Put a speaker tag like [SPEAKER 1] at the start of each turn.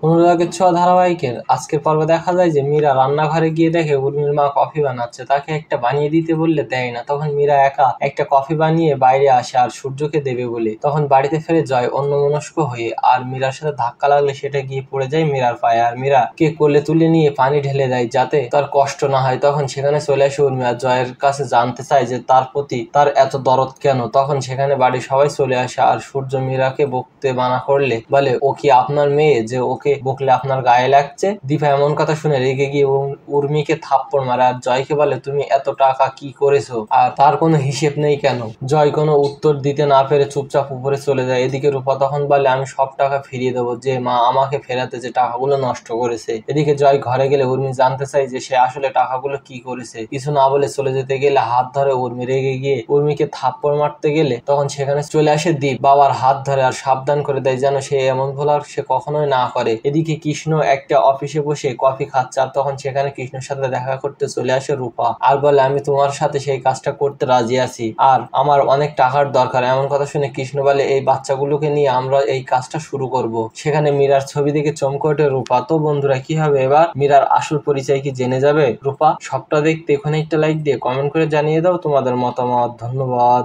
[SPEAKER 1] অনুরাগের ছোঁয়া ধারাবাহিকের আজকের পর্বে দেখা যায় যে মীরা রান্নাঘরে গিয়ে দেখে উর্মির মা কফি বানাচ্ছে। তাকে একটা বানিয়ে দিতে বললে দেয় না। তখন মীরা একা একটা কফি বানিয়ে বাইরে আসে আর সূর্যকে দেবে বলে। তখন বাড়িতে ফিরে জয় অন্যমনস্ক হয়ে আর মীরার সাথে ধাক্কা লাগলে সেটা গিয়ে পড়ে যায় মীরার পায়ে আর মীরাকে কোলে তুলে নিয়ে পানি ঢেলে দেয় যাতে তার কষ্ট না হয়। তখন সেখানে চলে আসে উর্মি আর জয়ের কাছে জানতে চায় যে তার প্রতি তার এত দরদ কেন। তখন সেখানে বাড়ির সবাই চলে আসে আর সূর্য মীরাকে বকতে মানা করলে বলে ও কি আপনার মেয়ে যে ওকে বকলে আপনার গায়ে লাগছে? দীপা এমন কথা শুনে রেগে গিয়ে উর্মিকে থাপ্পড় মারে আর জয়কে বলে তুমি এত টাকা কি করেছো আর তার কোনো হিসেব নেই কেন? জয় কোনো উত্তর দিতে না পেরে চুপচাপ উপরে চলে যায়। এদিকে রূপা তখন বলে আমি সব টাকা ফিরিয়ে দেবো যে মা আমাকে ফেরাতে যে টাকাগুলো নষ্ট করেছে। এদিকে জয় ঘরে গেলে উর্মি জানতে চায় যে সে আসলে টাকাগুলো কি করেছে। কিছু না বলে চলে যেতে গেলে হাত ধরে উর্মি। রেগে গিয়ে উর্মিকে থাপ্পড় মারতে গেলে তখন সেখানে চলে আসে দীপ, বাবার হাত ধরে আর সাবধান করে দেয় যেন সে এমন ভুল আর সে কখনোই না করে। এদিকে কৃষ্ণ একটা অফিসে বসে কফি খাচ্ছে আর তখন সেখানে কৃষ্ণের সাথে দেখা করতে চলে আসে রূপা আর বলে আমি তোমার সাথে সেই কাজটা করতে রাজি আছি আর আমার অনেক টাকার দরকার। এমন কথা শুনে কৃষ্ণ বলে এই বাচ্চাগুলোকে নিয়ে আমরা এই কাজটা শুরু করব। সেখানে মীরার ছবি দেখে চমকে ওঠে রূপা। তো বন্ধুরা কি হবে এবার? মীরার আসল পরিচয় কি জেনে যাবে রূপা? সবটা দেখতে এখানে একটা লাইক দিয়ে কমেন্ট করে জানিয়ে দাও তোমাদের মতামত। ধন্যবাদ।